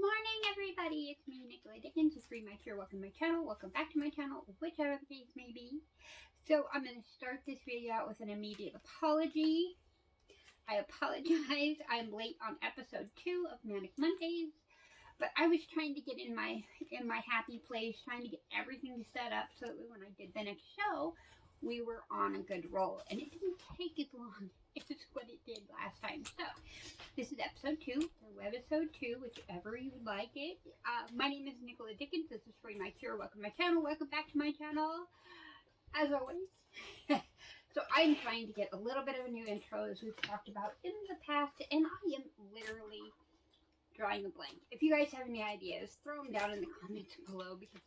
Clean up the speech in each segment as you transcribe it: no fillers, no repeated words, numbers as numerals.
morning, everybody. It's me, Nicola Dickens. Just read my here. Welcome to my channel. Welcome back to my channel, whichever the case may be. So I'm going to start this video out with an immediate apology. I apologize. I'm late on episode 2 of Manic Mondays, but I was trying to get in my happy place, trying to get everything set up so that when I did the next show, we were on a good roll, and it didn't take as long as what it did last time. So this is episode 2, or webisode 2, whichever you would like it. My name is Nicola Dickens. This is Free My Cure. Welcome to my channel. Welcome back to my channel, as always. So I'm trying to get a little bit of a new intro, as we've talked about in the past, and I am literally drawing a blank. If you guys have any ideas, throw them down in the comments below, because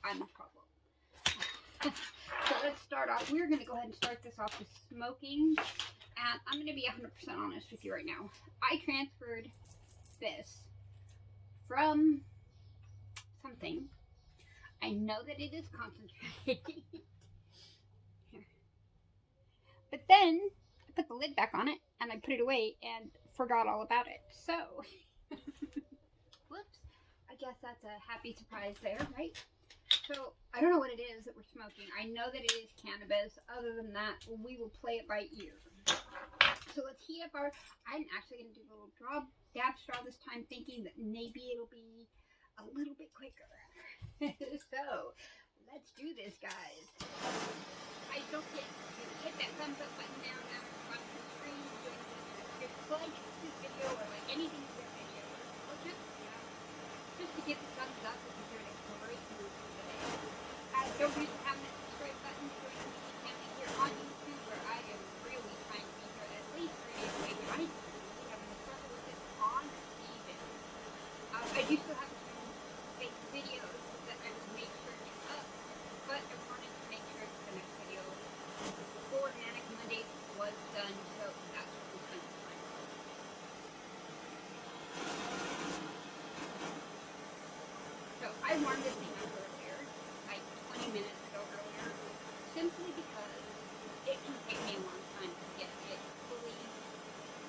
I'm a problem. So let's start off. We're going to go ahead and start this off with smoking. And I'm going to be 100% honest with you right now. I transferred this from something. I know that it is concentrated. Here. But then I put the lid back on it and I put it away and forgot all about it. So, whoops. I guess that's a happy surprise there, right? So, I don't know what it is that we're smoking. I know that it is cannabis. Other than that, we will play it by ear. So let's heat up our... I'm actually going to do a little dab straw this time, thinking that maybe it'll be a little bit quicker. So, let's do this, guys. I don't get to hit that thumbs up button now on the screen. If you like this video or like anything in this video, or just to give the thumbs up if you're an exploration today. Don't forget to have that subscribe button so you can be channel here on YouTube, where I am really trying to be here at least 3 days a week. I really having to struggle with this on season. I do still have to make videos that I would make sure to get up, but I wanted to make sure that the next video before Manic Monday was done, so that's what we're going to find. So I warmed this thing up earlier, like 20 minutes ago earlier, simply because it can take me a long time to get it fully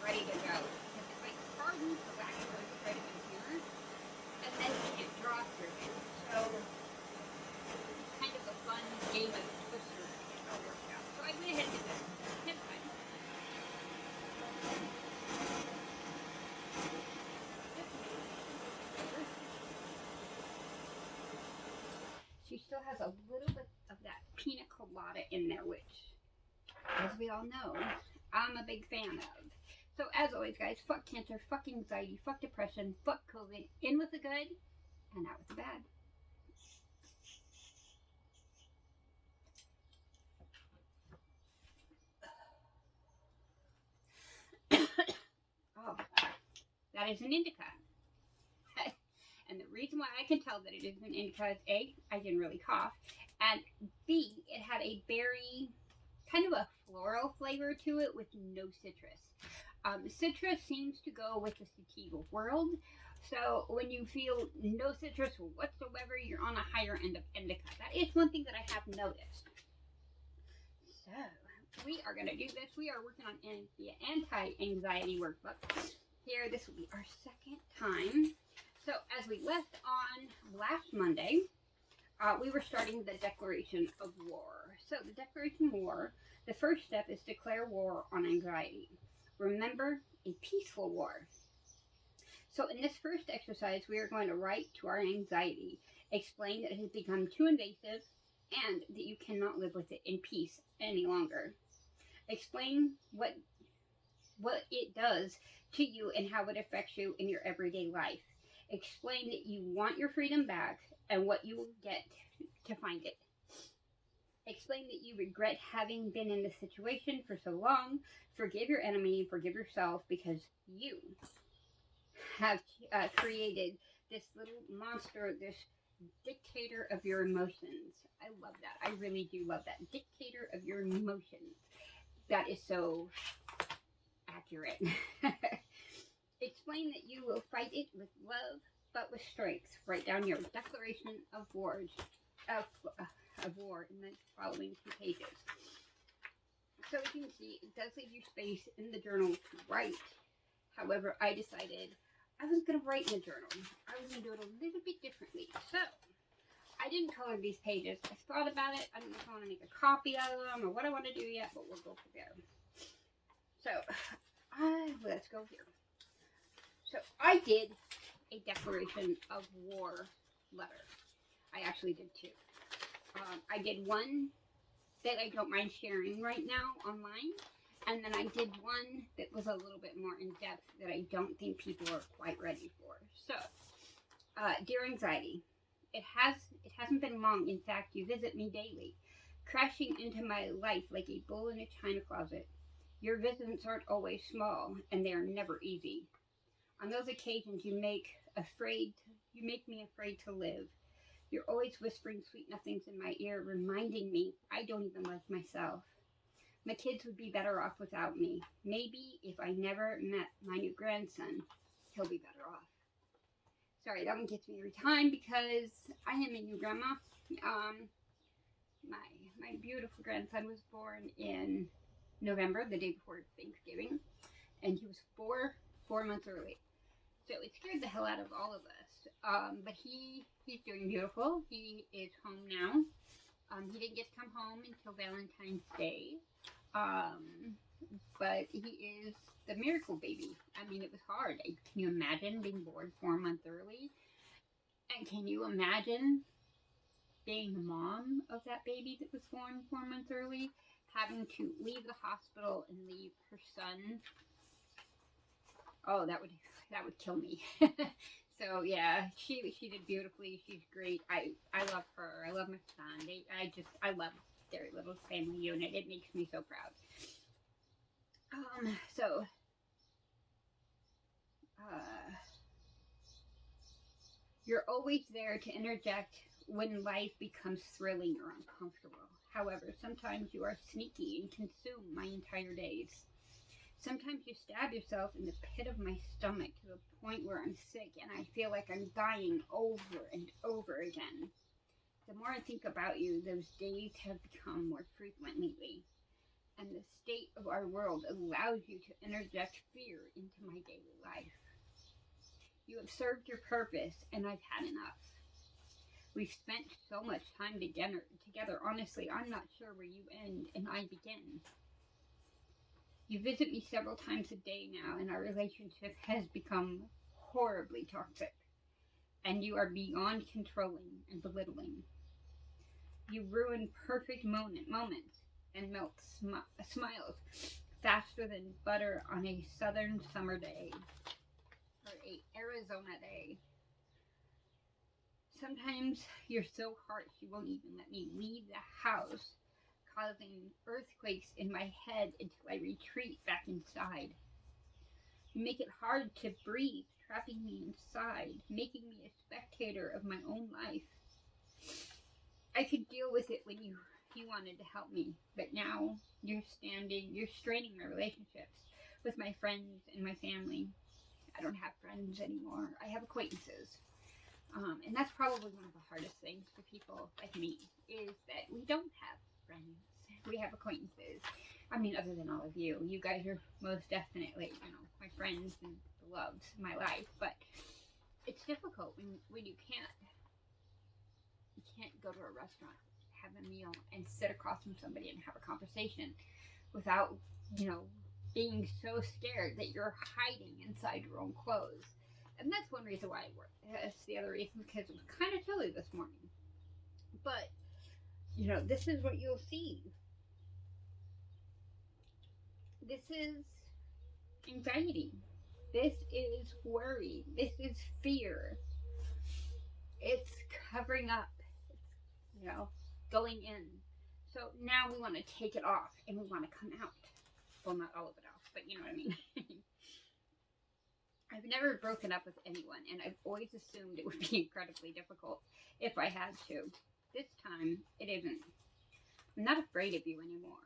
ready to go. Because it like hardens the lactose right in here, and then you can't draw through it. So it's kind of a fun game of twister to get it all worked out. So I went ahead and did this. It's fine. She still has a little bit of that pina colada in there, which, as we all know, I'm a big fan of. So, as always, guys, fuck cancer, fuck anxiety, fuck depression, fuck COVID, in with the good, and out with the bad. Oh, that is an indica. And the reason why I can tell that it is an indica is A, I didn't really cough, and B, it had a berry, kind of a floral flavor to it with no citrus. Citrus seems to go with the sativa world, so when you feel no citrus whatsoever, you're on a higher end of indica. That is one thing that I have noticed. So, we are going to do this. We are working on the anti-anxiety workbook. Here, this will be our second time. So, as we left on last Monday, we were starting the declaration of war. So, the declaration of war, the first step is declare war on anxiety. Remember, a peaceful war. So, in this first exercise, we are going to write to our anxiety, explain that it has become too invasive, and that you cannot live with it in peace any longer. Explain what it does to you and how it affects you in your everyday life. Explain that you want your freedom back and what you will get to find it. Explain that you regret having been in this situation for so long. Forgive your enemy, forgive yourself, because you have created this little monster, this dictator of your emotions. I love that. I really do love that. Dictator of your emotions. That is so accurate. Explain that you will fight it with love, but with strength. Write down your declaration of war in the following 2 pages. So as you can see, it does leave you space in the journal to write. However, I decided I was going to write in a journal. I was going to do it a little bit differently. So, I didn't color these pages. I thought about it. I don't know if I want to make a copy out of them or what I want to do yet, but we'll go from there. So, let's go here. So, I did a declaration of war letter. I actually did two. I did one that I don't mind sharing right now online, and then I did one that was a little bit more in depth that I don't think people are quite ready for. So, dear anxiety, it hasn't been long. In fact, you visit me daily, crashing into my life like a bull in a china closet. Your visits aren't always small, and they are never easy. On those occasions, you make me afraid to live. You're always whispering sweet nothings in my ear, reminding me I don't even like myself. My kids would be better off without me. Maybe if I never met my new grandson, he'll be better off. Sorry, that one gets me every time because I am a new grandma. My beautiful grandson was born in November, the day before Thanksgiving, and he was four months early. So it scared the hell out of all of us. But he's doing beautiful. He is home now. He didn't get to come home until Valentine's Day. But he is the miracle baby. I mean, it was hard. Can you imagine being born 4 months early? And can you imagine being the mom of that baby that was born 4 months early? Having to leave the hospital and leave her son. Oh, that would kill me. So yeah, she did beautifully. She's great. I love her. I love my son. I love their little family unit. It makes me so proud. So you're always there to interject when life becomes thrilling or uncomfortable. However, sometimes you are sneaky and consume my entire days. Sometimes you stab yourself in the pit of my stomach to the point where I'm sick and I feel like I'm dying over and over again. The more I think about you, those days have become more frequent lately. And the state of our world allows you to interject fear into my daily life. You have served your purpose, and I've had enough. We've spent so much time together. Honestly, I'm not sure where you end and I begin. You visit me several times a day now, and our relationship has become horribly toxic. And you are beyond controlling and belittling. You ruin perfect moments and melt smiles faster than butter on a southern summer day or a Arizona day. Sometimes you're so harsh you won't even let me leave the house, causing earthquakes in my head until I retreat back inside. You make it hard to breathe, trapping me inside, making me a spectator of my own life. I could deal with it when you wanted to help me, but now you're straining my relationships with my friends and my family. I don't have friends anymore. I have acquaintances. And that's probably one of the hardest things for people like me, is that we don't have friends. We have acquaintances. I mean, other than all of you. You guys are most definitely, my friends and the loves of my life. But it's difficult when you can't go to a restaurant, have a meal, and sit across from somebody and have a conversation without, being so scared that you're hiding inside your own clothes. And that's one reason why I work. That's the other reason, because it was kind of chilly this morning. But, this is what you'll see. This is anxiety. This is worry. This is fear. It's covering up. It's, going in. So now we want to take it off and we want to come out. Well, not all of it off, but you know what I mean. I've never broken up with anyone, and I've always assumed it would be incredibly difficult if I had to. This time, it isn't. I'm not afraid of you anymore.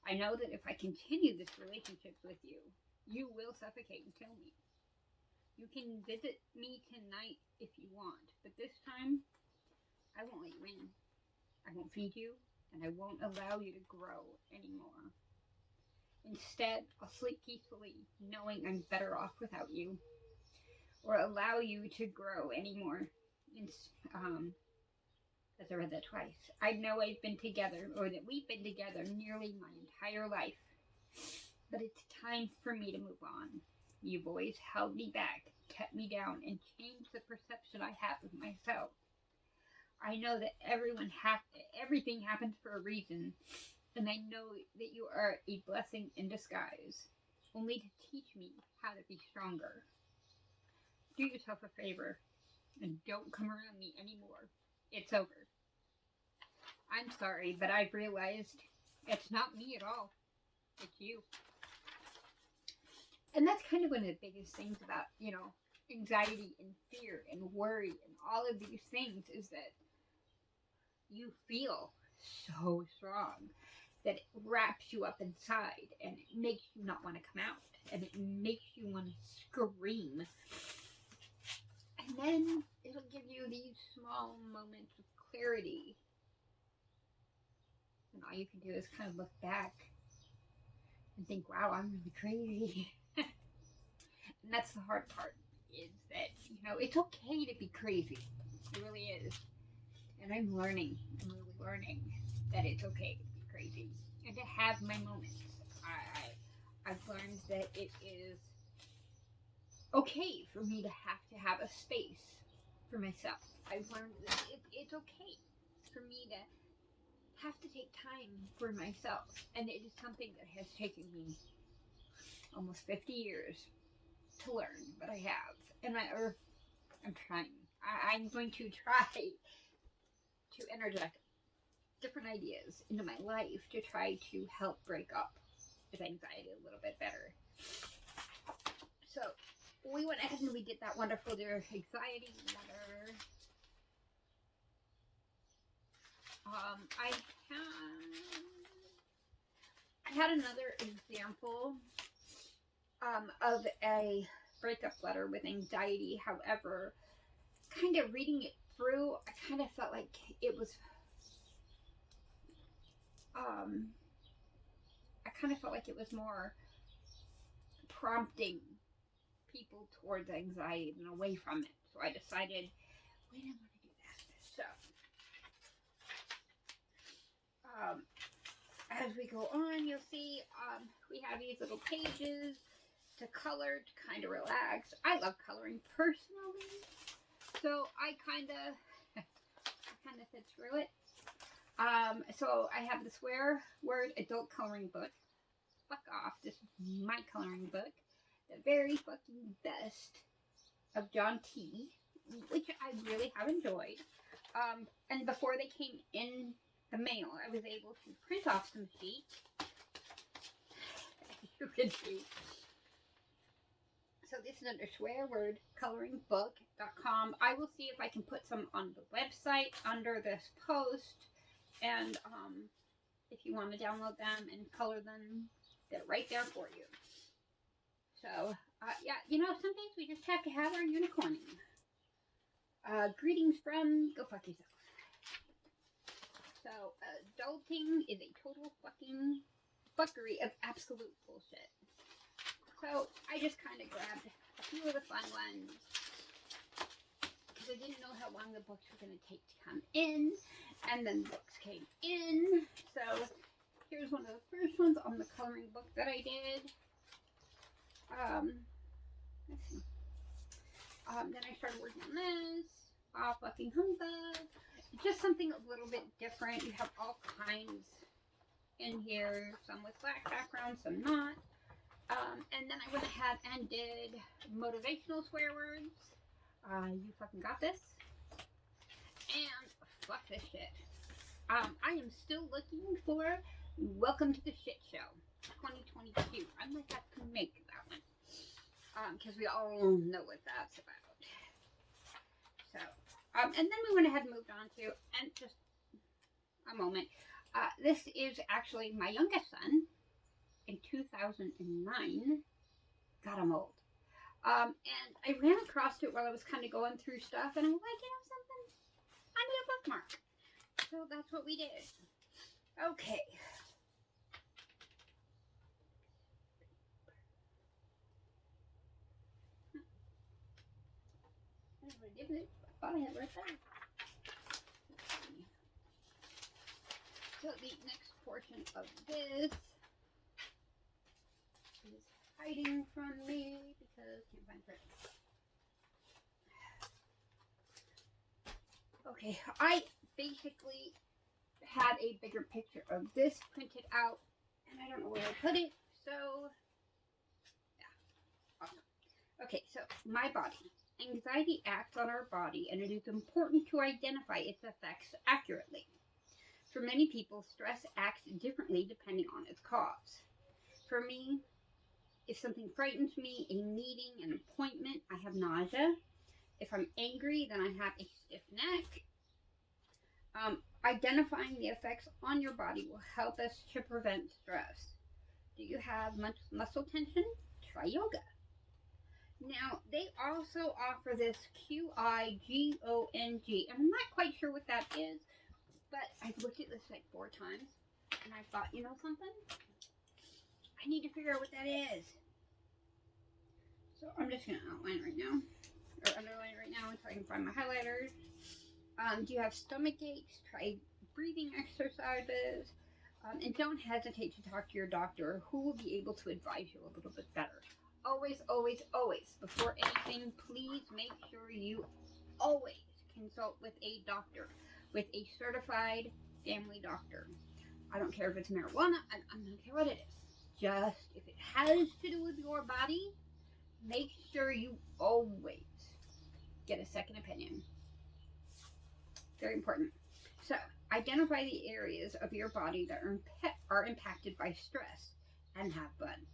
I know that if I continue this relationship with you, you will suffocate and kill me. You can visit me tonight if you want, but this time, I won't let you in. I won't feed you, and I won't allow you to grow anymore. Instead, I'll sleep peacefully, knowing I'm better off without you, or allow you to grow anymore. Because I read that twice. I know I've been together, or that we've been together nearly my entire life. But it's time for me to move on. You've always held me back, kept me down, and changed the perception I have of myself. I know that everything happens for a reason, and I know that you are a blessing in disguise, only to teach me how to be stronger. Do yourself a favor, and don't come around me anymore. It's over. I'm sorry, but I've realized it's not me at all. It's you. And that's kind of one of the biggest things about, anxiety and fear and worry and all of these things is that you feel so strong that it wraps you up inside and it makes you not want to come out and it makes you want to scream. And then it'll give you these small moments of clarity. And all you can do is kind of look back and think, wow, I'm really crazy. And that's the hard part, is that, it's okay to be crazy. It really is. And I'm really learning that it's okay to be crazy and to have my moments. I've learned that it is okay for me to have a space for myself. I've learned that it's okay for me to have to take time for myself. And it is something that has taken me almost 50 years to learn, but I have. And I'm trying. I'm going to try to interject different ideas into my life to try to help break up with anxiety a little bit better. So we went ahead and we did that wonderful dear anxiety letter. I had another example of a breakup letter with anxiety. However, kind of reading it through, I kind of felt like it was more prompting people towards anxiety than away from it. So I decided we didn't want to do that. So as we go on, you'll see we have these little pages to color, to kind of relax. I love coloring personally, so I kind of fit through it. So I have the swear word adult coloring book. Fuck off, this is my coloring book. The very fucking best of John T, which I really have enjoyed. And before they came in the mail, I was able to print off some sheets. You can see. So this is under swearwordcoloringbook.com. I will see if I can put some on the website under this post. And if you want to download them and color them, they're right there for you. So, yeah, sometimes we just have to have our unicorning. Greetings from, go fuck yourself. So, adulting is a total fucking fuckery of absolute bullshit. So, I just kind of grabbed a few of the fun ones. Because I didn't know how long the books were going to take to come in. And then books came in. So, here's one of the first ones on the coloring book that I did. Let's see. Then I started working on this. Fucking humbug. Just something a little bit different. You have all kinds in here. Some with black background, some not. And then I went ahead and did motivational swear words. You fucking got this. And fuck this shit. I am still looking for Welcome to the Shit Show 2022. I might have to make that one. Because we all know what that's about. So, and then we went ahead and moved on to, and just a moment, this is actually my youngest son in 2009. God, I'm old. And I ran across it while I was kind of going through stuff, and I'm like, something? I need a bookmark. So that's what we did. Okay. I don't know what I did with it. I thought I had it right there. So the next portion of this is hiding from me because I can't find it. Okay, I basically had a bigger picture of this printed out, and I don't know where I put it, so yeah, awesome. Okay, so my body. Anxiety acts on our body, and it is important to identify its effects accurately. For many people, stress acts differently depending on its cause. For me, if something frightens me, a meeting, an appointment, I have nausea. If I'm angry, then I have a stiff neck. Identifying the effects on your body will help us to prevent stress. Do you have muscle tension? Try yoga. Now, they also offer this QIGONG, and I'm not quite sure what that is, but I've looked at this like 4 times, and I thought, you know something? I need to figure out what that is. So I'm just going to outline right now, or underline right now until I can find my highlighters. Do you have stomach aches? Try breathing exercises. And don't hesitate to talk to your doctor, who will be able to advise you a little bit better. Always, always, always, before anything, please make sure you always consult with a doctor, with a certified family doctor. I don't care if it's marijuana, I don't care what it is. Just, if it has to do with your body, make sure you always get a second opinion. Very important. So, identify the areas of your body that are impacted by stress and have fun.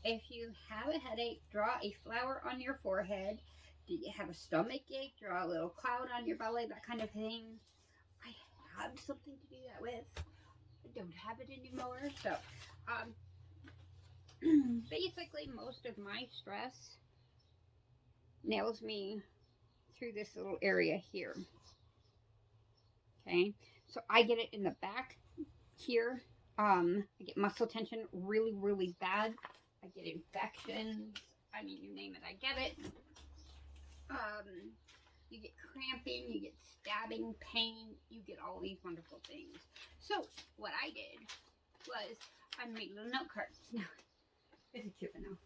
If you have a headache, draw a flower on your forehead. Do you have a stomach ache? Draw a little cloud on your belly, that kind of thing. I have something to do that with. I don't have it anymore. So, basically, most of my stress nails me through this little area here. Okay, so I get it in the back here. I get muscle tension really, really bad. I get infections. I mean, you name it, I get it. You get cramping, you get stabbing pain, you get all these wonderful things. So what I did was I made little note cards. Now, this is cute now.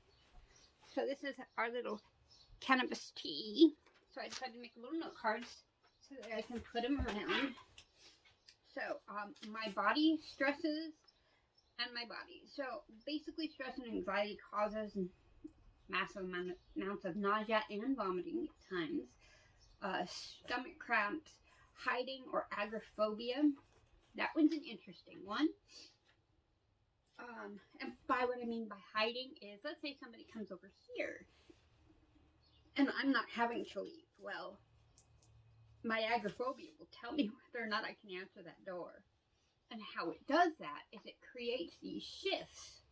So this is our little cannabis tea. So I decided to make little note cards so that I can put them around. So my body stresses and my body. So basically, stress and anxiety causes massive amounts of nausea and vomiting at times. Stomach cramps, hiding or agoraphobia. That one's an interesting one. And by what I mean by hiding is, let's say somebody comes over here and I'm not having to leave. Well, my agoraphobia will tell me whether or not I can answer that door. And how it does that is it creates these shifts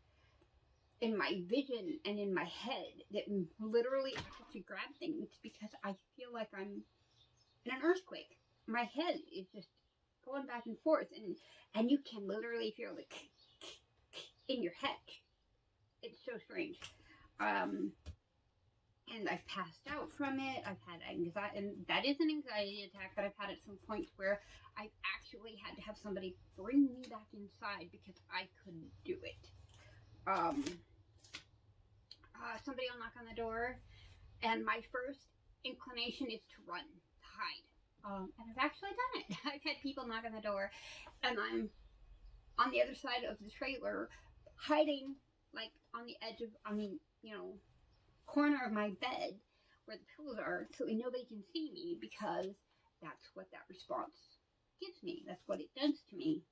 in my vision and in my head that literally I have to grab things because I feel like I'm in an earthquake. My head is just going back and forth, and you can literally feel the in your head. It's so strange. And I've passed out from it. I've had anxiety, and that is an anxiety attack that I've had at some point where I've actually had to have somebody bring me back inside because I couldn't do it. Somebody will knock on the door, and my first inclination is to run, to hide. And I've actually done it. I've had people knock on the door, and I'm on the other side of the trailer, hiding, like on the edge of, corner of my bed where the pillows are, so nobody can see me, because that's what that response gives me. That's what it does to me.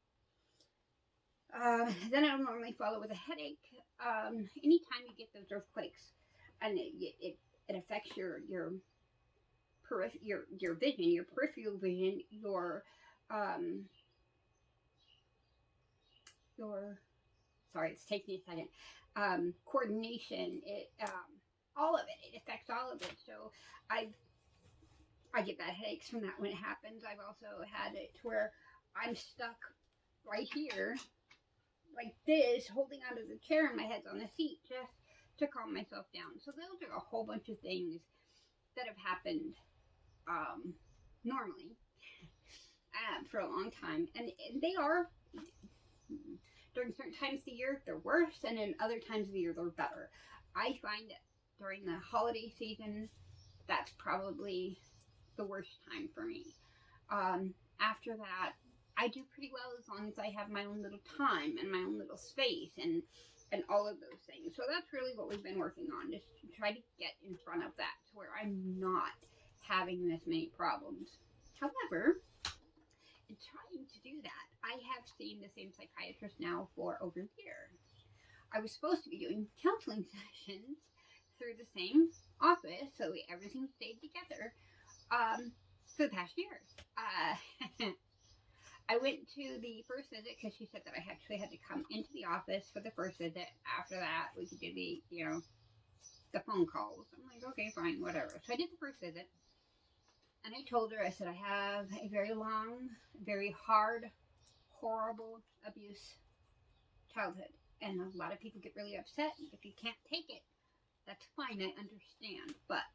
Then I'll normally follow with a headache. Anytime you get those earthquakes, and it affects your vision, your peripheral vision, your sorry, it's taking me a second. Coordination. All of it. It affects all of it. So I get bad headaches from that when it happens. I've also had it to where I'm stuck right here, like this, holding onto the chair, and my head's on the seat just to calm myself down. So those are a whole bunch of things that have happened normally for a long time, and they are, during certain times of the year they're worse, and in other times of the year they're better. I find that during the holiday season, that's probably the worst time for me. After that, I do pretty well as long as I have my own little time and my own little space and all of those things. So that's really what we've been working on, just to try to get in front of that to where I'm not having this many problems. However, in trying to do that, I have seen the same psychiatrist now for over a year. I was supposed to be doing counseling sessions through the same office, so everything stayed together for the past year. I went to the first visit because she said that I actually had to come into the office for the first visit. After that, we could do the, the phone calls. I'm like, okay, fine, whatever. So I did the first visit, and I told her, I said, I have a very long, very hard, horrible abuse childhood. And a lot of people get really upset if you can't take it. That's fine, I understand, but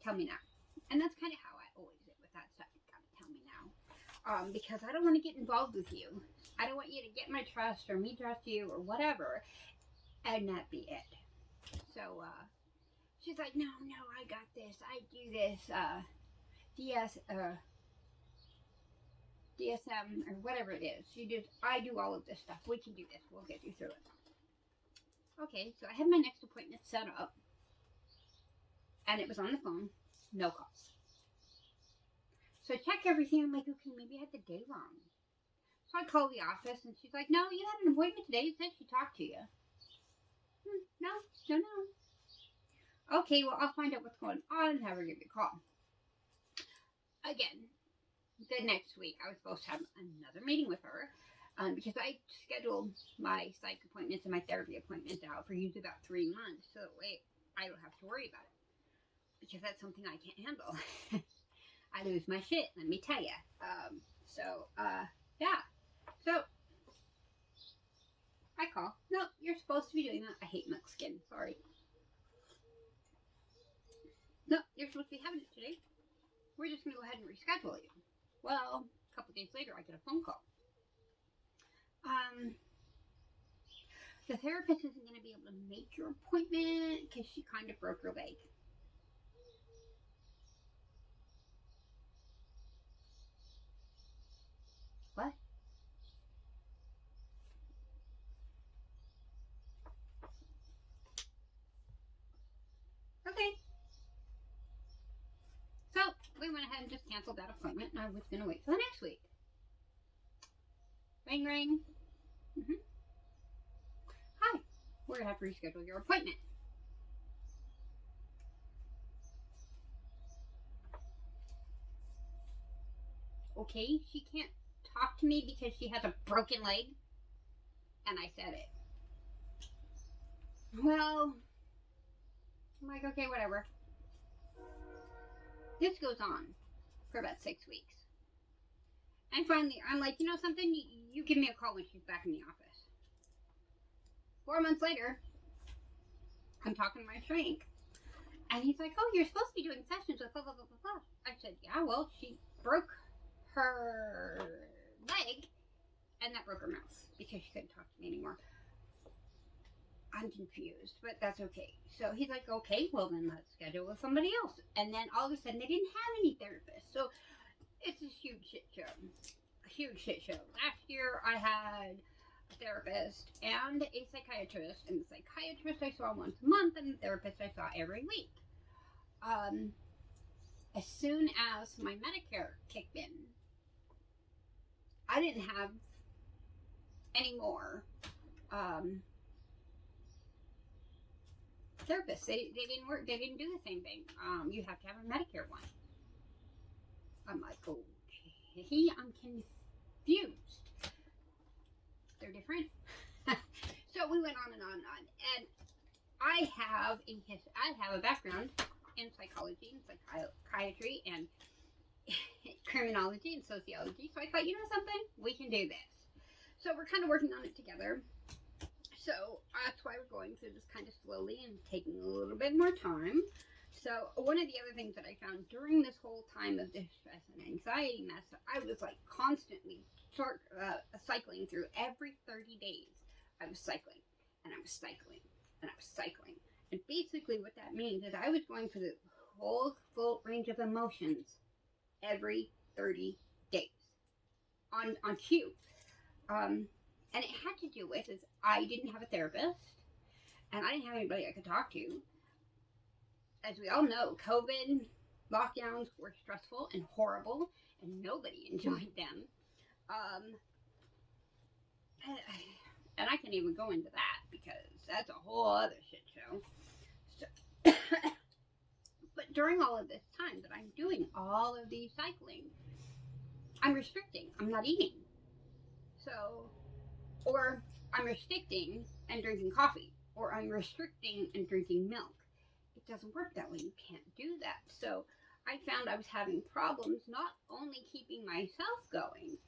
tell me now. And that's kind of how I always get with that stuff. You gotta tell me now. Because I don't want to get involved with you. I don't want you to get my trust or me trust you or whatever, and that be it. So, she's like, no, I got this. I do this, DSM or whatever it is. I do all of this stuff. We can do this. We'll get you through it. Okay, so I had my next appointment set up, and it was on the phone. No calls. So I check everything. I'm like, okay, maybe I had the day wrong. So I call the office, and she's like, no, you had an appointment today. It said she talked to you. No. Okay, well, I'll find out what's going on and have her give you a call. Again, the next week, I was supposed to have another meeting with her, because I scheduled my psych appointments and my therapy appointments out for usually about 3 months, so that way I don't have to worry about it, because that's something I can't handle. I lose my shit, let me tell you. Yeah. So, I call. No, you're supposed to be doing that. I hate milk skin. Sorry. No, you're supposed to be having it today. We're just going to go ahead and reschedule you. Well, a couple days later, I get a phone call. The therapist isn't going to be able to make your appointment because she kind of broke her leg. What? Okay. So, we went ahead and just canceled that appointment, and I was going to wait for the next week. Ring, ring. Hi. We're going to have to reschedule your appointment. Okay, she can't talk to me because she has a broken leg. And I said it. Well, I'm like, okay, whatever. This goes on for about 6 weeks. And finally, I'm like, you know something? You give me a call when she's back in the office. 4 months later, I'm talking to my shrink. And he's like, oh, you're supposed to be doing sessions with blah, blah, blah, blah, blah. I said, yeah, well, she broke her leg, and that broke her mouth because she couldn't talk to me anymore. I'm confused, but that's okay. So he's like, okay, well then let's schedule with somebody else. And then all of a sudden they didn't have any therapists. So it's a huge shit show. A huge shit show. Last year I had a therapist and a psychiatrist. And the psychiatrist I saw once a month, and the therapist I saw every week. As soon as my Medicare kicked in, I didn't have any more therapists. They didn't work. They didn't do the same thing. You have to have a Medicare one. I'm like, okay, I'm confused. They're different. So we went on and on and on. And I have a background in psychology and psychiatry and criminology and sociology. So I thought, you know something? We can do this. So we're kind of working on it together. So that's why we're going through this kind of slowly and taking a little bit more time So one of the other things that I found during this whole time of this stress and anxiety mess, I was like constantly cycling through every 30 days. I was cycling and I was cycling and I was cycling. And basically what that means is I was going through the whole full range of emotions every 30 days on cue. And it had to do with is I didn't have a therapist and I didn't have anybody I could talk to. As we all know, COVID lockdowns were stressful and horrible, and nobody enjoyed them. And I can't even go into that because that's a whole other shit show. So, but during all of this time that I'm doing all of these cycling, I'm restricting. I'm not eating. So, or I'm restricting and drinking coffee, or I'm restricting and drinking milk. It doesn't work that way. You can't do that. So I found I was having problems not only keeping myself going,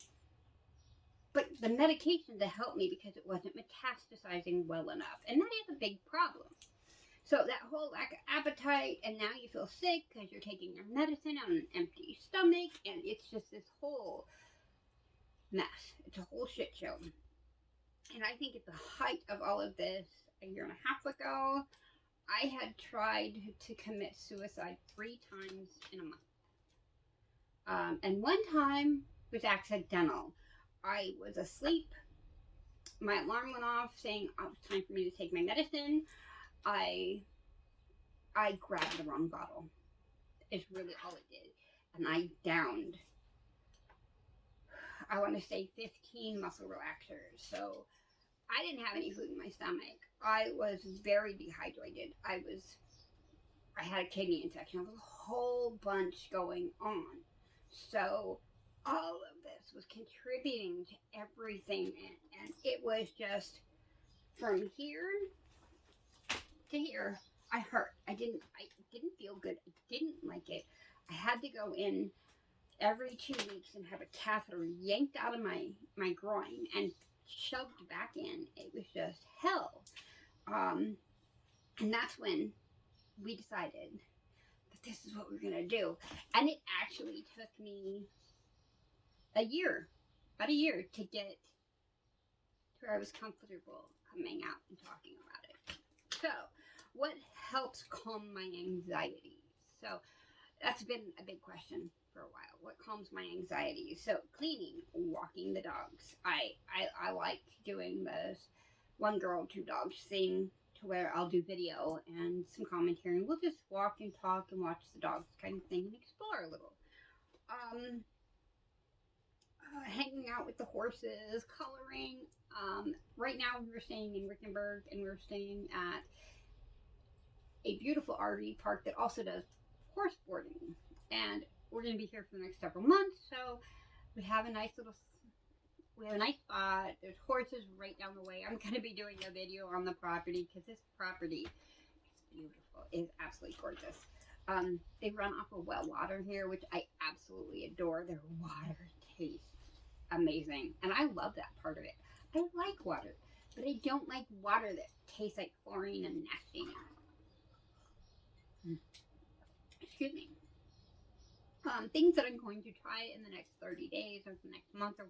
but the medication to help me because it wasn't metastasizing well enough. And that is a big problem. So that whole lack of appetite, and now you feel sick because you're taking your medicine on an empty stomach, and it's just this whole mess. It's a whole shit show. And I think at the height of all of this, a year and a half ago, I had tried to commit suicide 3 times in a month. And one time was accidental. I was asleep. My alarm went off saying it was time for me to take my medicine. I grabbed the wrong bottle. It's really all it did. And I downed, I want to say 15 muscle relaxers. So I didn't have any food in my stomach. I was very dehydrated. I had a kidney infection. There was a whole bunch going on. So all of this was contributing to everything. And it was just from here to here. I hurt. I didn't feel good. I didn't like it. I had to go in every 2 weeks and have a catheter yanked out of my groin and shoved back in. It was just hell. And that's when we decided that this is what we're going to do. And it actually took me about a year to get to where I was comfortable coming out and talking about it. So, what helps calm my anxiety? So, that's been a big question for a while. What calms my anxiety? So, cleaning, walking the dogs. I like doing this one girl, two dogs thing to where I'll do video and some commentary. And we'll just walk and talk and watch the dogs kind of thing and explore a little. Hanging out with the horses, coloring. Right now we're staying in Wickenburg and we're staying at a beautiful RV park that also does horse boarding. And we're going to be here for the next several months. So we have a nice spot. There's horses right down the way. I'm going to be doing a video on the property because this property is beautiful. It is absolutely gorgeous. They run off of well water here, which I absolutely adore. Their water tastes amazing. And I love that part of it. I like water, but I don't like water that tastes like chlorine and nasty. Excuse me. Things that I'm going to try in the next 30 days or the next month or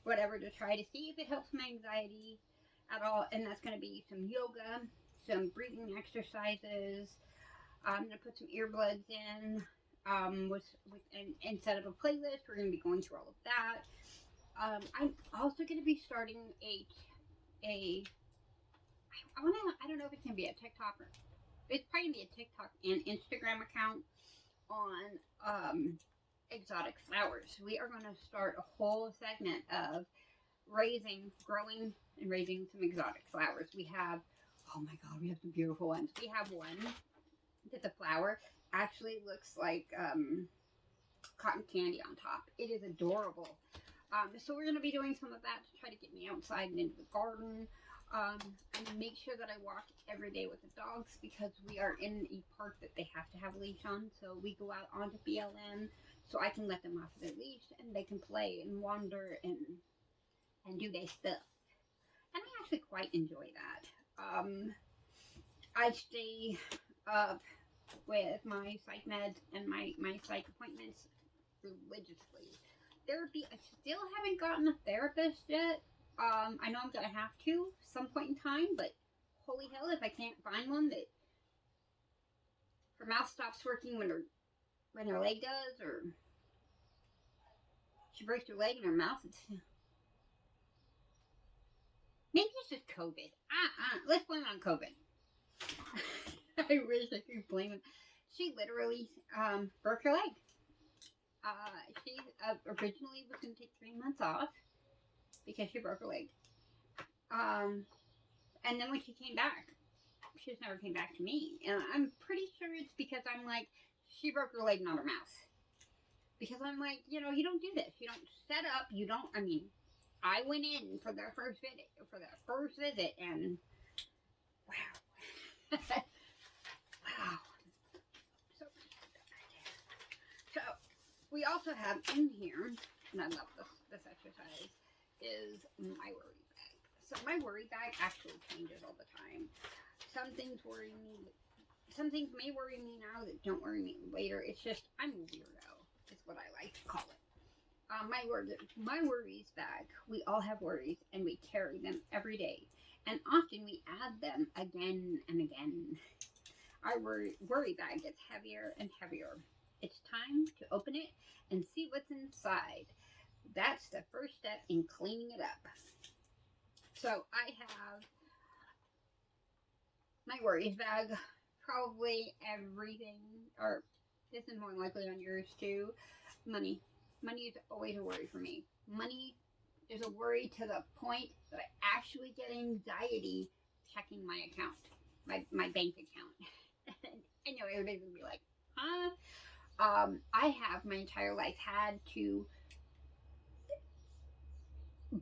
whatever to try to see if it helps my anxiety at all. And that's going to be some yoga, some breathing exercises. I'm going to put some earbuds in and set up a playlist. We're going to be going through all of that. I'm also going to be starting I don't know if it's going to be a TikTok or it's probably going to be a TikTok and Instagram account on exotic flowers. We are going to start a whole segment of growing and raising some exotic flowers. We have, oh my god, we have some beautiful ones. We have one that the flower actually looks like cotton candy on top. It is adorable. So we're going to be doing some of that to try to get me outside and into the garden. And make sure that I walk every day with the dogs because we are in a park that they have to have a leash on. So we go out onto BLM so I can let them off their leash and they can play and wander and do their stuff. And I actually quite enjoy that. I stay up with my psych meds and my psych appointments religiously. Therapy, I still haven't gotten a therapist yet. I know I'm gonna have to some point in time, but holy hell, if I can't find one that her mouth stops working when her leg does, or she breaks her leg and her mouth, maybe it's just COVID. Let's blame it on COVID. I wish I could blame it. She literally broke her leg. She originally was going to take 3 months off because she broke her leg. And then when she came back, she just never came back to me. And I'm pretty sure it's because I'm like, she broke her leg, not her mouth. Because I'm like, you know, you don't do this. You don't set up. You don't, I mean, I went in for their first visit, and wow. Wow. So we also have in here, and I love this exercise, is my worry bag. So my worry bag actually changes all the time. Some things worry me. Some things may worry me now that don't worry me later. It's just, I'm a weirdo, is what I like to call it. My worries bag. We all have worries, and we carry them every day. And often we add them again and again. Our worry bag gets heavier and heavier. It's time to open it and see what's inside. That's the first step in cleaning it up. So I have my worries bag, probably everything, or this is more likely on yours too. Money. Money is always a worry for me. Money is a worry to the point that I actually get anxiety checking my account, my bank account. I know everybody's gonna be like, huh? I have my entire life had to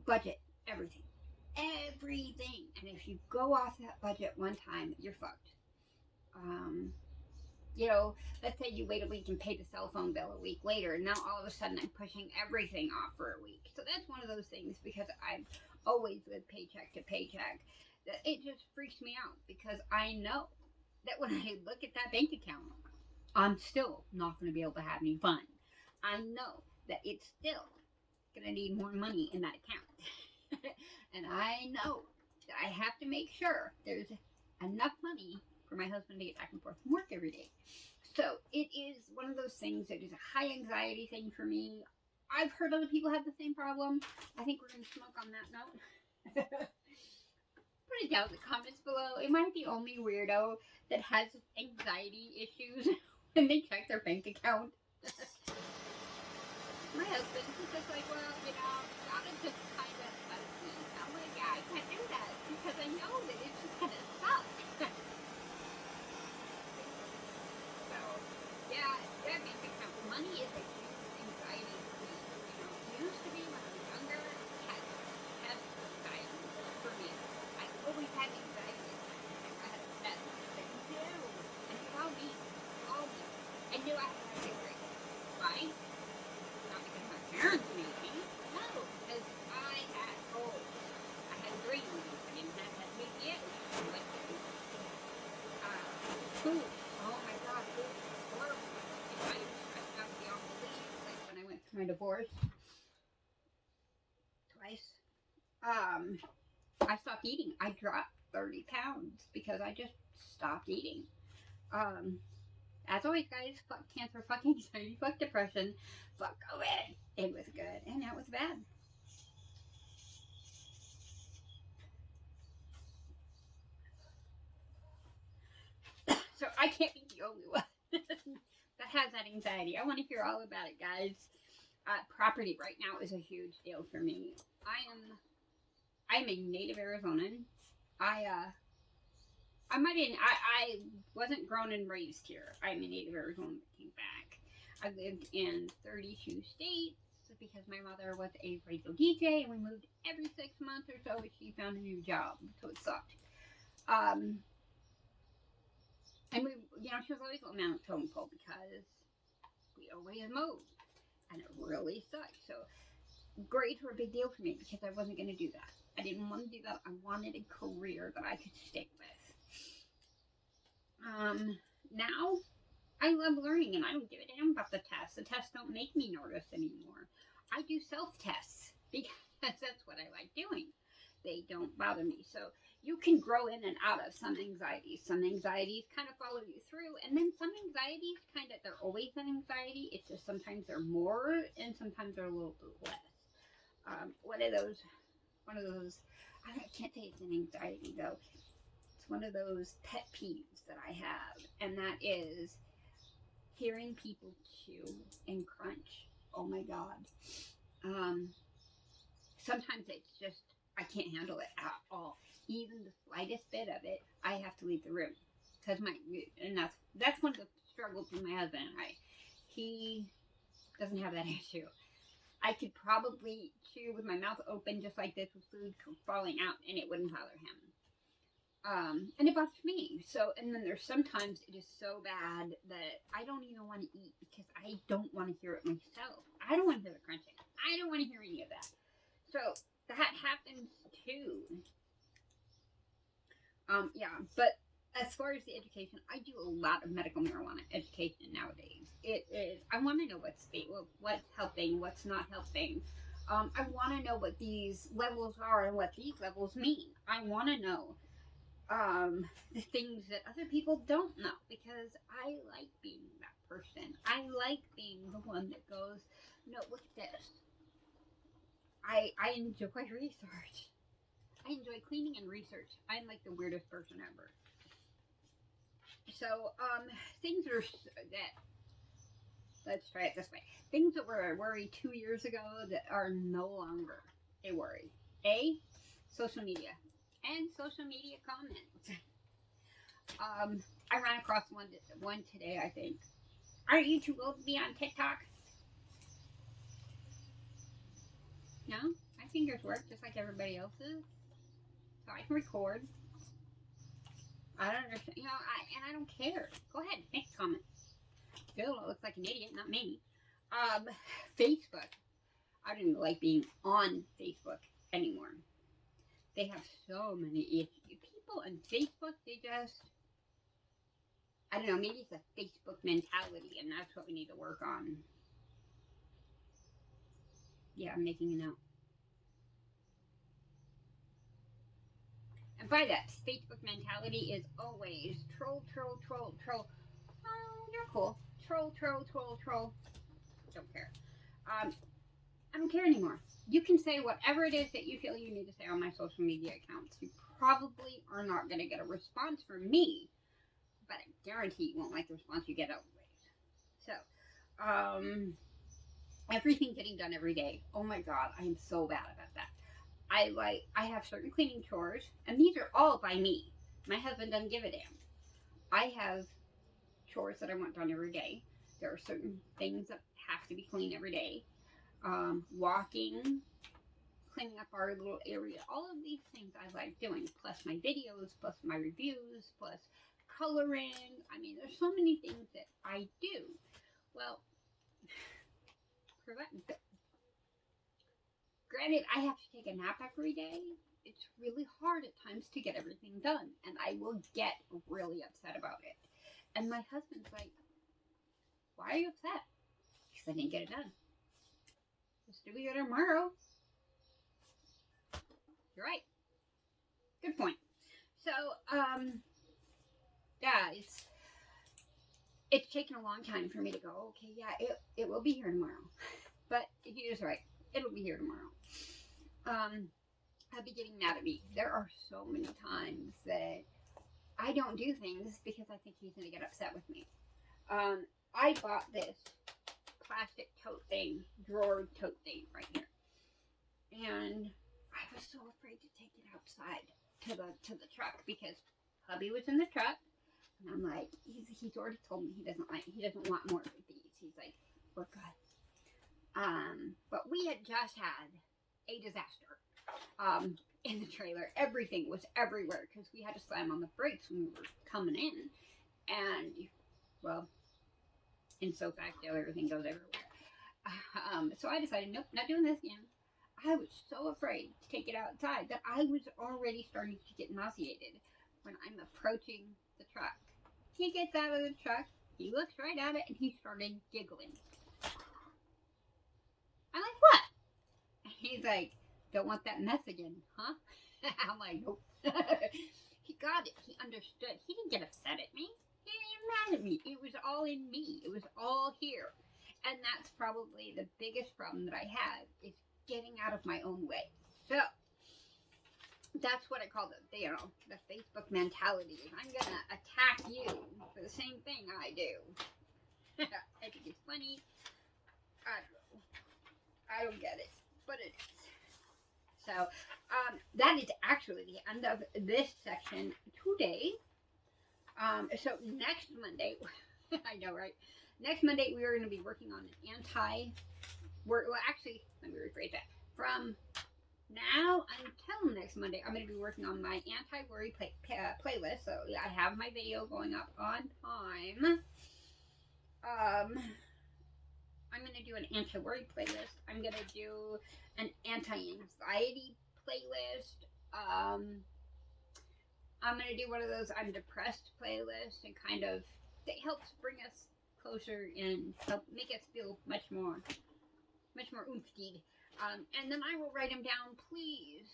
budget everything. Everything. And if you go off that budget one time, you're fucked. You know, let's say you wait a week and pay the cell phone bill a week later, and now all of a sudden I'm pushing everything off for a week. So that's one of those things, because I've always lived paycheck to paycheck, that it just freaks me out, because I know that when I look at that bank account, I'm still not going to be able to have any fun. I know that it's still going to need more money in that account. And I know that I have to make sure there's enough money for my husband to get back and forth from work every day. So it is one of those things that is a high anxiety thing for me. I've heard other people have the same problem. I think we're going to smoke on that note. Put it down in the comments below. Am I the only weirdo that has anxiety issues when they check their bank account? My husband, he's just like, well, you know, gotta just kind of let it be. I'm like, yeah, I can't do that, because I know that it's just gonna suck. So, yeah, that bank account, money is a huge anxiety for me. You know, it used to be when I was younger, had anxiety for me. I always had anxiety. I had a pet. I knew. I knew all me. I knew I had to get great. Why? Not because my parents made me. No, because I had goals. I had dreams. I didn't have that big yet. Food. Oh my God, food was horrible. If I was stressed out beyond belief, like when I went through my divorce twice, I stopped eating. I dropped 30 pounds because I just stopped eating. As always, guys, fuck cancer, fuck anxiety, fuck depression, fuck COVID. It was good, and that was bad. So I can't be the only one that has that anxiety. I want to hear all about it, guys. Property right now is a huge deal for me. I'm a native Arizonan. I wasn't grown and raised here. I'm a native Arizonan that came back. I lived in 32 states because my mother was a radio DJ, and we moved every 6 months or so. She found a new job, so it sucked. And we, you know, she was always on Mount Tomaco because we always moved, and it really sucked. So grades were a big deal for me because I wasn't going to do that. I didn't want to do that. I wanted a career that I could stick with. Now I love learning, and I don't give a damn about the tests. The tests don't make me nervous anymore. I do self-tests because that's what I like doing. They don't bother me. So you can grow in and out of some anxieties. Some anxieties kind of follow you through, and then some anxieties kind of, they're always an anxiety. It's just sometimes they're more, and sometimes they're a little bit less. One of those, I can't say it's an anxiety though. It's one of those pet peeves that I have, and that is hearing people chew and crunch. Oh my God. Sometimes it's just, I can't handle it at all. Even the slightest bit of it, I have to leave the room. And that's one of the struggles with my husband and I. He doesn't have that issue. I could probably chew with my mouth open just like this with food falling out, and it wouldn't bother him. And it bothers me. So, and then there's sometimes it is so bad that I don't even want to eat because I don't want to hear it myself. I don't want to hear the crunching. I don't want to hear any of that. So that happens too. Yeah, but as far as the education, I do a lot of medical marijuana education nowadays. It is, I want to know what's helping, what's not helping. I want to know what these levels are and what these levels mean. I want to know the things that other people don't know, because I like being that person. I like being the one that goes, no, look at this. I enjoy research. I enjoy cleaning and research. I'm like the weirdest person ever. So, things let's try it this way. Things that were a worry 2 years ago that are no longer a worry. Social media. And social media comments. I ran across one today, I think. Aren't you too old to be on TikTok? No? My fingers work just like everybody else's. So I can record. I don't understand. I don't care. Go ahead, make a comment. Bill looks like an idiot, not me. Facebook. I don't even like being on Facebook anymore. They have so many issues. People on Facebook, they just, I don't know, maybe it's a Facebook mentality, and that's what we need to work on. Yeah, I'm making a note. And by that, Facebook mentality is always troll. Oh, you're cool. Troll. Don't care. I don't care anymore. You can say whatever it is that you feel you need to say on my social media accounts. You probably are not going to get a response from me, but I guarantee you won't like the response you get anyways. So, everything getting done every day. Oh my God, I am so bad about that. I have certain cleaning chores, and these are all by me. My husband doesn't give a damn. I have chores that I want done every day. There are certain things that have to be cleaned every day. Walking, cleaning up our little area, all of these things I like doing, plus my videos, plus my reviews, plus coloring. I mean, there's so many things that I do. Well, granted, I have to take a nap every day. It's really hard at times to get everything done, and I will get really upset about it. And my husband's like, why are you upset? Because I didn't get it done. Just do it tomorrow. You're right. Good point. So, yeah, it's taken a long time for me to go, okay, yeah, it will be here tomorrow. But he is right. It'll be here tomorrow. I'll be getting mad at me. There are so many times that I don't do things because I think he's going to get upset with me. I bought this plastic tote thing, drawer tote thing right here. And I was so afraid to take it outside to the truck because hubby was in the truck. And I'm like, he's already told me he doesn't want more of these. He's like, we're good. But we had just had a disaster in the trailer. Everything was everywhere because we had to slam on the brakes when we were coming in. And, well, in so fact, everything goes everywhere. So I decided, nope, not doing this again. I was so afraid to take it outside that I was already starting to get nauseated when I'm approaching the truck. He gets out of the truck, He looks right at it and he started giggling. I'm like, what? And he's like, don't want that mess again, huh? I'm like, nope. He got it. He understood. He didn't get upset at me. He didn't even mad at me. It was all in me. It was all here. And that's probably the biggest problem that I have, is getting out of my own way. So that's what I call the Facebook mentality. Is I'm gonna attack you for the same thing I do. I think it's funny. I don't know. I don't get it, but it is. So that is actually the end of this section today. So next Monday, I know, right? Next Monday we are going to be working on an well, actually, let me rephrase that. From now until next Monday, I'm going to be working on my anti-worry playlist. So yeah, I have my video going up on time. I'm going to do an anti-worry playlist. I'm going to do an anti-anxiety playlist. I'm going to do one of those I'm depressed playlists, and kind of, that helps bring us closer and help make us feel much more oomphed. And then I will write them down. Please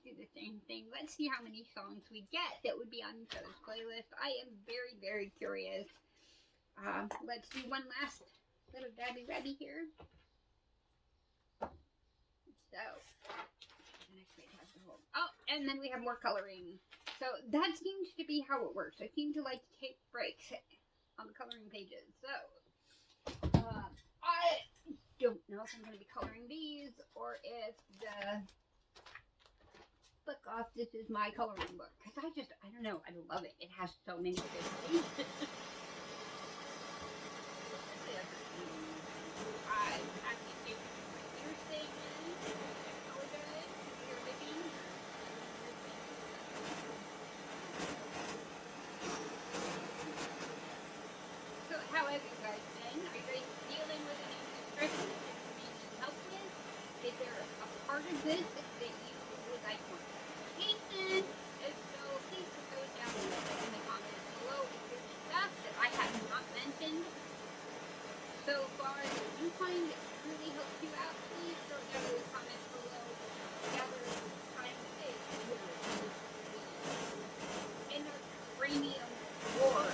do the same thing. Let's see how many songs we get that would be on each other's playlist. I am very, very curious. Let's do one last little dabby rabby here. So, the next page has the whole. Oh, and then we have more coloring. So that seems to be how it works. I seem to like to take breaks on the coloring pages. So, I don't know if I'm going to be coloring these, or if the book off, this is my coloring book. Because I don't know, I love it. It has so many good things. I actually think my ear statement, apologize if you're living. So how have you guys been? Are you guys dealing with any depression that you need help with? Is there a part of this that you would like more education? If so, please put those down in the comments below. If there's stuff that I have not mentioned so far that you find that really helps you out, please throw it down in the comments below. Gather time to say in a cranium war.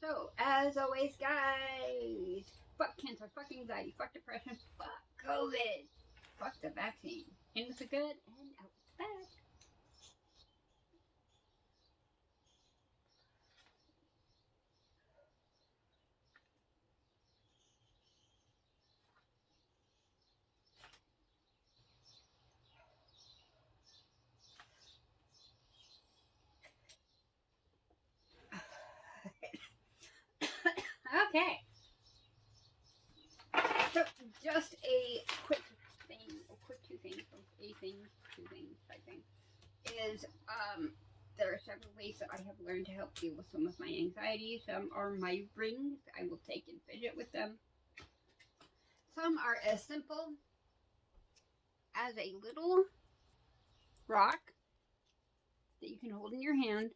So, as always, guys, fuck cancer, fuck anxiety, fuck depression, fuck COVID, fuck the vaccine. In with the good and out with the bad. Okay. So, just a quick type thing, is, there are several ways that I have learned to help deal with some of my anxiety. Some are my rings. I will take and fidget with them. Some are as simple as a little rock that you can hold in your hand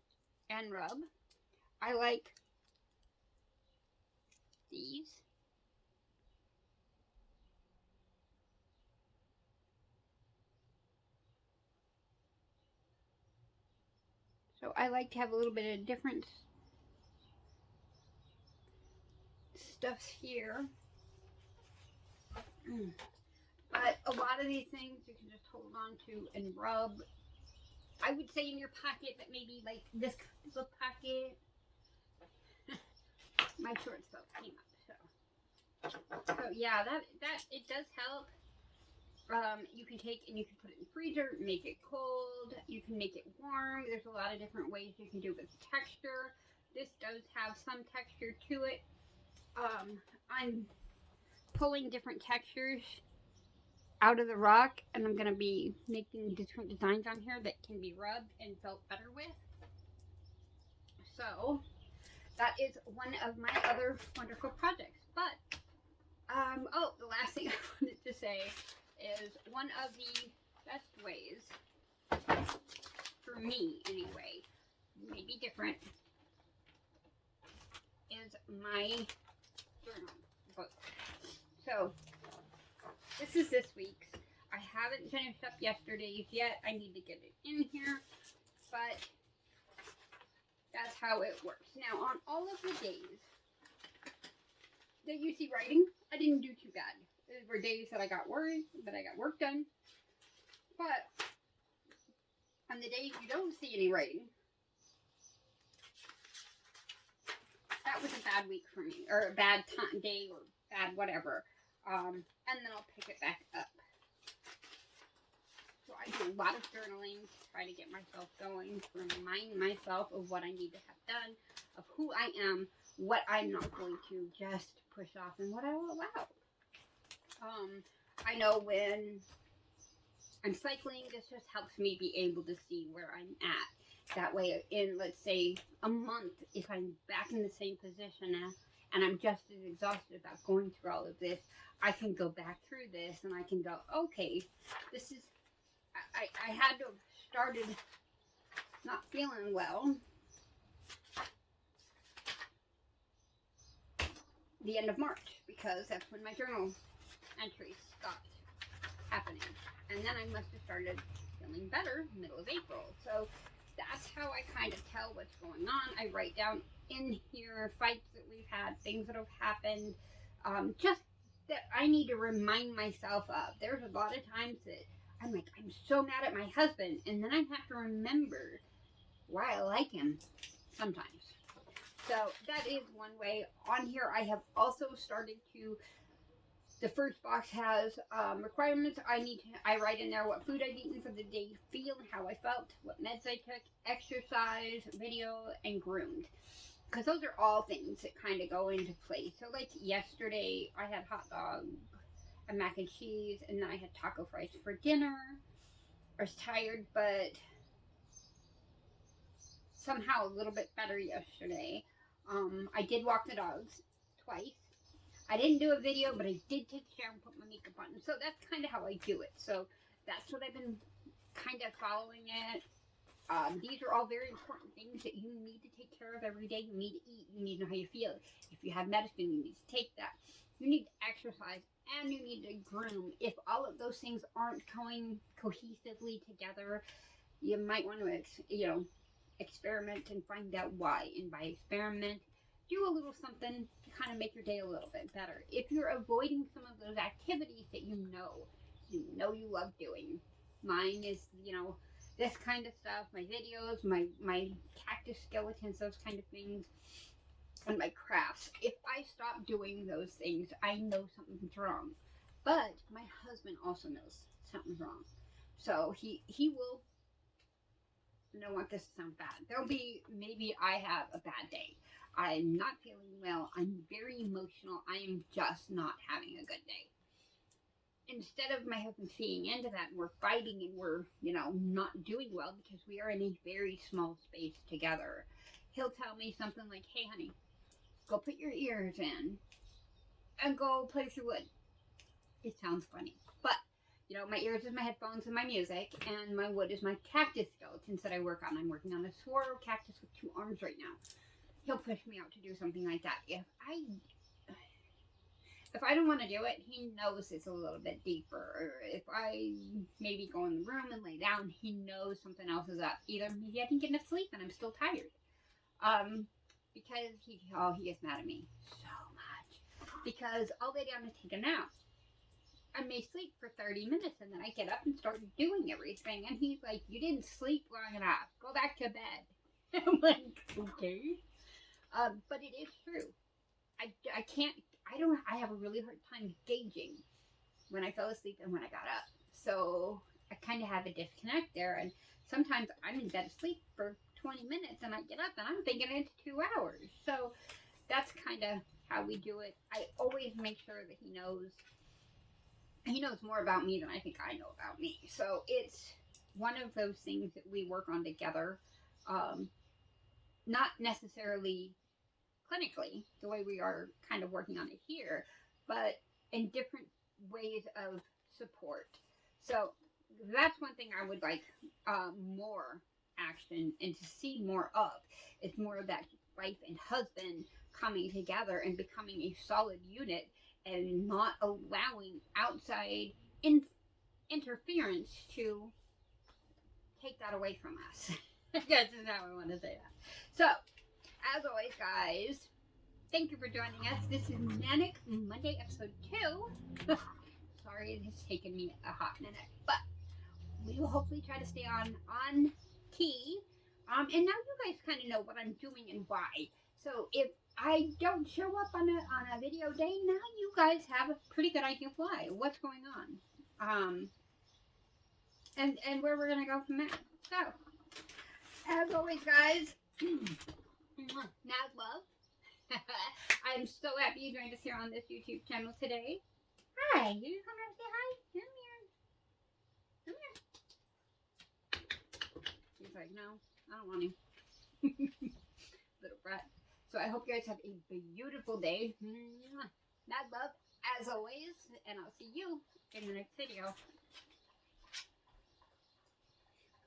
and rub. I like these. So I like to have a little bit of different stuff here. But a lot of these things you can just hold on to and rub. I would say in your pocket, but maybe like this kind of pocket. My shorts felt came up, so yeah, that it does help. You can take and you can put it in the freezer, make it cold. You can make it warm. There's a lot of different ways you can do it with texture. This does have some texture to it. I'm pulling different textures out of the rock, and I'm going to be making different designs on here that can be rubbed and felt better with. So, that is one of my other wonderful projects. But, oh, the last thing I wanted to say is one of the best ways, for me anyway, maybe different, is my journal book. So, this is this week's. I haven't finished up yesterday's yet. I need to get it in here, but that's how it works. Now, on all of the days that you see writing, I didn't do too bad. There were days that I got worried, but I got work done. But on the days you don't see any writing, that was a bad week for me, or a bad day, or bad whatever. And then I'll pick it back up. So I do a lot of journaling to try to get myself going, to remind myself of what I need to have done, of who I am, what I'm not going to just push off, and what I will allow. I know when I'm cycling, this just helps me be able to see where I'm at. That way, in, let's say, a month, if I'm back in the same position and I'm just as exhausted about going through all of this, I can go back through this and I can go, okay, this is, I had to have started not feeling well the end of March, because that's when my journal entries stopped happening. And then I must have started feeling better middle of April. So that's how I kind of tell what's going on. I write down in here fights that we've had, things that have happened, just that I need to remind myself of. There's a lot of times that I'm like, I'm so mad at my husband, and then I have to remember why I like him sometimes. So that is one way. On here, I have also started to, the first box has requirements. I write in there what food I've eaten for the day, feel, how I felt, what meds I took, exercise, video, and groomed. Because those are all things that kind of go into place. So like yesterday, I had hot dog and mac and cheese, and then I had taco fries for dinner. I was tired, but somehow a little bit better yesterday. I did walk the dogs twice. I didn't do a video, but I did take a shower and put my makeup on. So that's kind of how I do it. So that's what I've been kind of following it. These are all very important things that you need to take care of every day. You need to eat. You need to know how you feel. If you have medicine, you need to take that. You need to exercise, and you need to groom. If all of those things aren't going cohesively together, you might want to, experiment and find out why. And by experiment, do a little something to kind of make your day a little bit better. If you're avoiding some of those activities that you love doing, mine is, this kind of stuff, my videos, my cactus skeletons, those kind of things, and my crafts. If I stop doing those things, I know something's wrong. But my husband also knows something's wrong. So he will, I don't want this to sound bad. There'll be, maybe I have a bad day. I'm not feeling well. I'm very emotional. I am just not having a good day. Instead of my husband seeing into that, and we're fighting and we're, not doing well because we are in a very small space together, he'll tell me something like, hey, honey, go put your ears in and go play with your wood. It sounds funny, but, my ears is my headphones and my music, and my wood is my cactus skeletons that I work on. I'm working on a saguaro cactus with 2 arms right now. He'll push me out to do something like that. If I don't want to do it, he knows it's a little bit deeper. Or if I maybe go in the room and lay down, he knows something else is up. Either maybe I didn't get enough sleep and I'm still tired. Because he gets mad at me so much. Because I'll lay down and take a nap. I may sleep for 30 minutes and then I get up and start doing everything. And he's like, you didn't sleep long enough. Go back to bed. I'm like, okay. But it is true. I have a really hard time gauging when I fell asleep and when I got up. So I kind of have a disconnect there. And sometimes I'm in bed asleep for 20 minutes and I get up and I'm thinking it's 2 hours. So that's kind of how we do it. I always make sure that he knows more about me than I think I know about me. So it's one of those things that we work on together. Not necessarily clinically, the way we are kind of working on it here, but in different ways of support. So that's one thing I would like more action and to see more of. It's more of that wife and husband coming together and becoming a solid unit and not allowing outside interference to take that away from us. That's just how I want to say that. So, as always, guys, thank you for joining us. This is Manic Monday, episode 2. Sorry, it has taken me a hot minute, but we will hopefully try to stay on key. And now you guys kind of know what I'm doing and why. So if I don't show up on a video day, now you guys have a pretty good idea of why, what's going on, and where we're gonna go from there. So, as always, guys, Naz love. I'm so happy you joined us here on this YouTube channel today. Hi, you come out and say hi? Come here. Come here. He's like, no, I don't want to. Little brat. So I hope you guys have a beautiful day. Mad love, as always, and I'll see you in the next video.